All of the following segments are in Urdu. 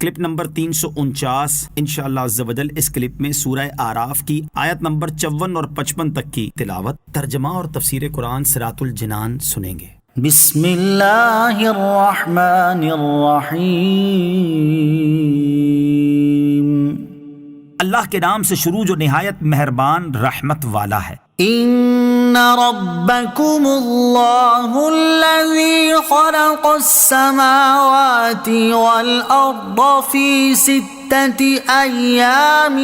کلپ نمبر 349 انشاءاللہ عز و جل۔ اس کلپ میں سورہ اعراف کی آیت نمبر 54 اور 55 تک کی تلاوت، ترجمہ اور تفسیر قرآن صراط الجنان سنیں گے۔ بسم اللہ الرحمن الرحیم۔ اللہ کے نام سے شروع جو نہایت مہربان رحمت والا ہے۔ ان ربکم اللہ الذی خلق السماوات والارض فی 6 ایام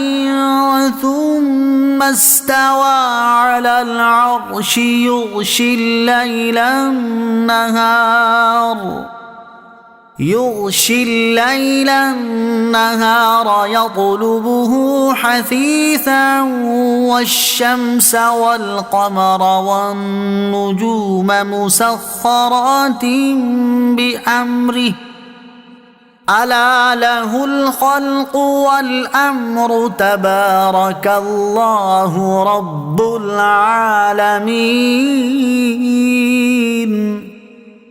ثم استوى على العرش يغشي الليل النهار يطلبه حثيثا والشمس والقمر والنجوم مسخرات بأمره ألا له الخلق والأمر تبارك الله رب العالمين۔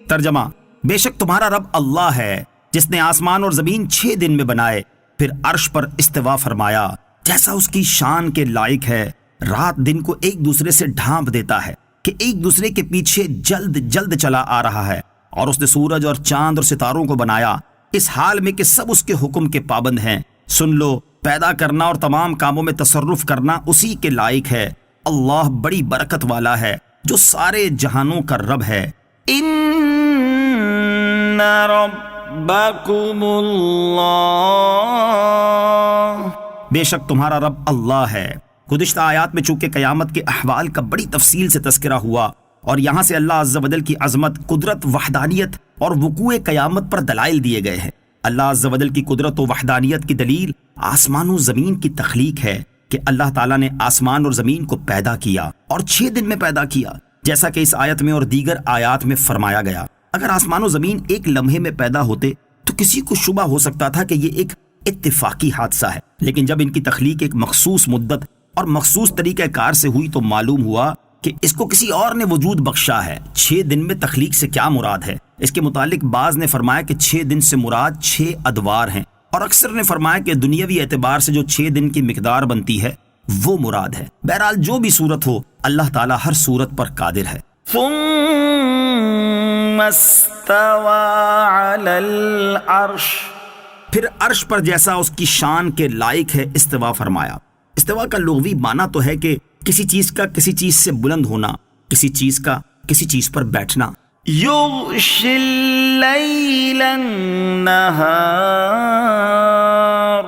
ترجمہ، بے شک تمہارا رب اللہ ہے جس نے آسمان اور زمین 6 دن میں بنائے، پھر عرش پر استوا فرمایا جیسا اس کی شان کے لائق ہے۔ رات دن کو ایک دوسرے سے ڈھانپ دیتا ہے کہ ایک دوسرے کے پیچھے جلد جلد چلا آ رہا ہے، اور اس نے سورج اور چاند اور ستاروں کو بنایا اس حال میں کہ سب اس کے حکم کے پابند ہیں۔ سن لو، پیدا کرنا اور تمام کاموں میں تصرف کرنا اسی کے لائق ہے۔ اللہ بڑی برکت والا ہے جو سارے جہانوں کا رب ہے۔ ان ربکم اللہ، بے شک تمہارا رب اللہ ہے۔ گزشتہ آیات میں چونکہ قیامت کے احوال کا بڑی تفصیل سے تذکرہ ہوا، اور یہاں سے اللہ عز و جل کی عظمت، قدرت، وحدانیت اور وقوع قیامت پر دلائل دیے گئے ہیں۔ اللہ عز و جل کی قدرت و وحدانیت کی دلیل آسمان و زمین کی تخلیق ہے کہ اللہ تعالیٰ نے آسمان اور زمین کو پیدا کیا اور 6 دن میں پیدا کیا، جیسا کہ اس آیت میں اور دیگر آیات میں فرمایا گیا۔ اگر آسمان و زمین ایک لمحے میں پیدا ہوتے تو کسی کو شبہ ہو سکتا تھا کہ یہ ایک اتفاقی حادثہ ہے، لیکن جب ان کی تخلیق ایک مخصوص مدت اور مخصوص طریقہ کار سے ہوئی تو معلوم ہوا کہ اس کو کسی اور نے وجود بخشا ہے۔ 6 دن میں تخلیق سے کیا مراد ہے؟ اس کے متعلق بعض نے فرمایا کہ 6 دن سے مراد 6 ادوار ہیں، اور اکثر نے فرمایا کہ دنیاوی اعتبار سے جو 6 دن کی مقدار بنتی ہے وہ مراد ہے۔ بہرحال جو بھی صورت ہو، اللہ تعالیٰ ہر صورت پر قادر ہے۔ ثم استوى على العرش، پھر عرش پر جیسا اس کی شان کے لائق ہے استوا فرمایا۔ استوا کا لغوی معنی تو ہے کہ کسی چیز کا کسی چیز سے بلند ہونا، کسی چیز کا کسی چیز پر بیٹھنا۔ یغشی اللیل النہار،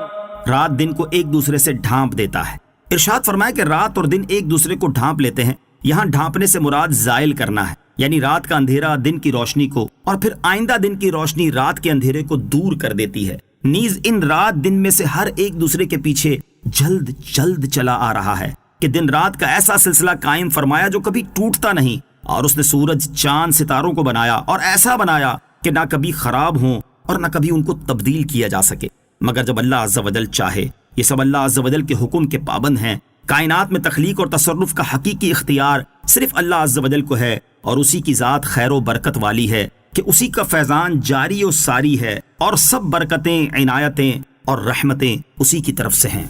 رات دن کو ایک دوسرے سے ڈھانپ دیتا ہے۔ ارشاد فرمایا کہ رات اور دن ایک دوسرے کو ڈھانپ لیتے ہیں۔ یہاں ڈھانپنے سے مراد زائل کرنا ہے، یعنی رات کا اندھیرا دن کی روشنی کو، اور پھر آئندہ دن کی روشنی رات کے اندھیرے کو دور کر دیتی ہے۔ نیز ان رات دن میں سے ہر ایک دوسرے کے پیچھے جلد جلد چلا آ رہا ہے کہ دن رات کا ایسا سلسلہ قائم فرمایا جو کبھی ٹوٹتا نہیں، اور اس نے سورج، چاند، ستاروں کو بنایا اور ایسا بنایا کہ نہ کبھی خراب ہوں اور نہ کبھی ان کو تبدیل کیا جا سکے مگر جب اللہ عز و جل چاہے۔ یہ سب اللہ عز و جل کے حکم کے پابند ہیں۔ کائنات میں تخلیق اور تصرف کا حقیقی اختیار صرف اللہ عز و جل کو ہے، اور اسی کی ذات خیر و برکت والی ہے کہ اسی کا فیضان جاری و ساری ہے، اور سب برکتیں، عنایتیں اور رحمتیں اسی کی طرف سے ہیں۔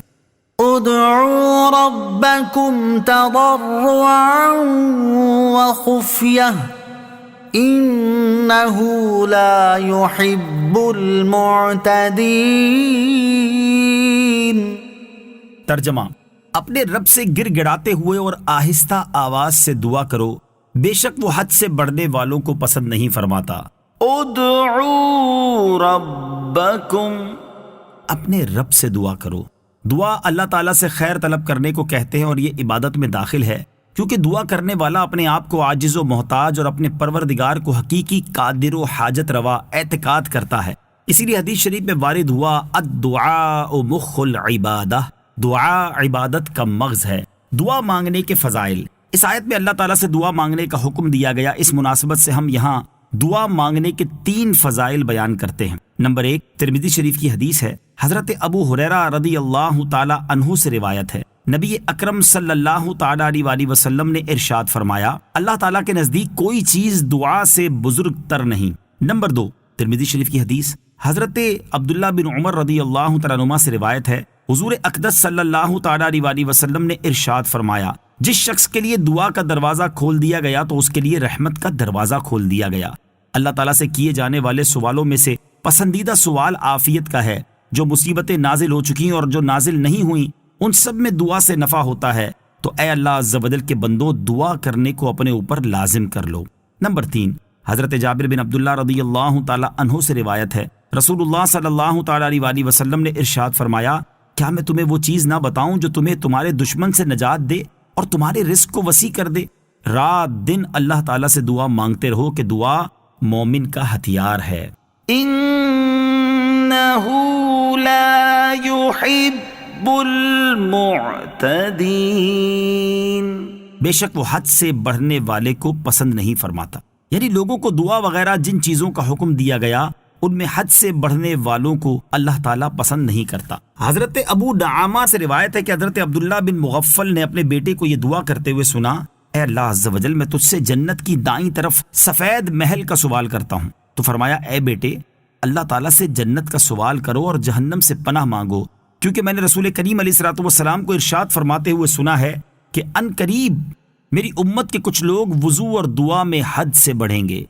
ادعوا ربکم تضرعا وخفیہ انہ لا يحب المعتدین۔ ترجمہ، اپنے رب سے گر گڑاتے ہوئے اور آہستہ آواز سے دعا کرو، بے شک وہ حد سے بڑھنے والوں کو پسند نہیں فرماتا۔ ادعوا ربکم، اپنے رب سے دعا کرو۔ دعا اللہ تعالیٰ سے خیر طلب کرنے کو کہتے ہیں، اور یہ عبادت میں داخل ہے، کیونکہ دعا کرنے والا اپنے آپ کو عاجز و محتاج اور اپنے پروردگار کو حقیقی قادر و حاجت روا اعتقاد کرتا ہے۔ اسی لیے حدیث شریف میں وارد ہوا الدعاء مخ العبادہ، دعا عبادت کا مغز ہے۔ دعا مانگنے کے فضائل، اس آیت میں اللہ تعالیٰ سے دعا مانگنے کا حکم دیا گیا۔ اس مناسبت سے ہم یہاں دعا مانگنے کے 3 فضائل بیان کرتے ہیں۔ نمبر 1، ترمذی شریف کی حدیث ہے، حضرت ابو ہریرہ رضی اللہ تعالی عنہ سے روایت ہے، نبی اکرم صلی اللہ تعالی علیہ وسلم نے ارشاد فرمایا، اللہ تعالیٰ کے نزدیک کوئی چیز دعا سے بزرگ تر نہیں۔ نمبر 2، ترمذی شریف کی حدیث، حضرت عبداللہ بن عمر رضی اللہ تعالیٰ عنہما سے روایت ہے، حضور اقدس صلی اللہ تعالیٰ علیہ وسلم نے ارشاد فرمایا، جس شخص کے لیے دعا کا دروازہ کھول دیا گیا تو اس کے لیے رحمت کا دروازہ کھول دیا گیا۔ اللہ تعالیٰ سے کیے جانے والے سوالوں میں سے پسندیدہ سوال عافیت کا ہے۔ جو مصیبتیں نازل ہو چکی اور جو نازل نہیں ہوئیں ان سب میں دعا سے نفع ہوتا ہے، تو اے اللہ عز و جل کے بندوں، دعا کرنے کو اپنے اوپر لازم کر لو۔ نمبر 3، حضرت جابر بن عبداللہ رضی اللہ تعالیٰ عنہ سے روایت ہے، رسول اللہ صلی اللہ تعالیٰ علیہ وسلم نے ارشاد فرمایا، کیا میں تمہیں وہ چیز نہ بتاؤں جو تمہیں تمہارے دشمن سے نجات دے اور تمہارے رزق کو وسیع کر دے؟ رات دن اللہ تعالیٰ سے دعا مانگتے رہو کہ دعا مومن کا ہتھیار ہے۔ إنه لا يحب المعتدين، بے شک وہ حد سے بڑھنے والے کو پسند نہیں فرماتا، یعنی لوگوں کو دعا وغیرہ جن چیزوں کا حکم دیا گیا ان میں حد سے بڑھنے والوں کو اللہ تعالیٰ پسند نہیں کرتا۔ حضرت ابو دعامہ سے روایت ہے کہ حضرت عبداللہ بن مغفل نے اپنے بیٹے کو یہ دعا کرتے ہوئے سنا، اے اللہ عز و جل، میں تجھ سے جنت کی دائیں طرف سفید محل کا سوال کرتا ہوں۔ تو فرمایا، اے بیٹے، اللہ تعالیٰ سے جنت کا سوال کرو اور جہنم سے پناہ مانگو، کیونکہ میں نے رسول کریم علیہ الصلوۃ والسلام کو ارشاد فرماتے ہوئے سنا ہے کہ ان قریب میری امت کے کچھ لوگ وضو اور دعا میں حد سے بڑھیں گے۔